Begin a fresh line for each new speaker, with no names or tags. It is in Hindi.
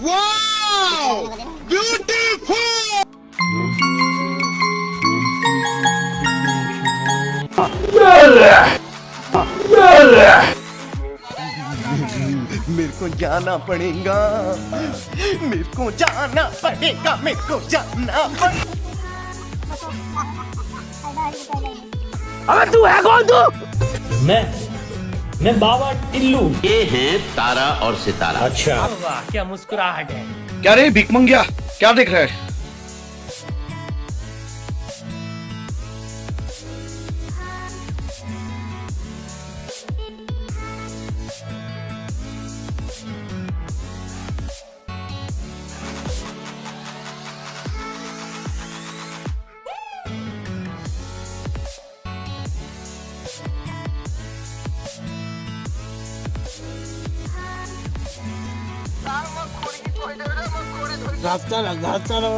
Wow! Beautiful!
मेरे को जाना पड़ेगा, मेरे को जाना पड़ेगा, मेरे को जाना पड़ेगा।
अबे तू है कौन तू? मैं बाबा टिल्लू।
ये हैं तारा और सितारा।
अच्छा वाह क्या मुस्कुराहट है।
क्या रे भिख मंगिया, क्या देख रहा है?
ঘাস চালা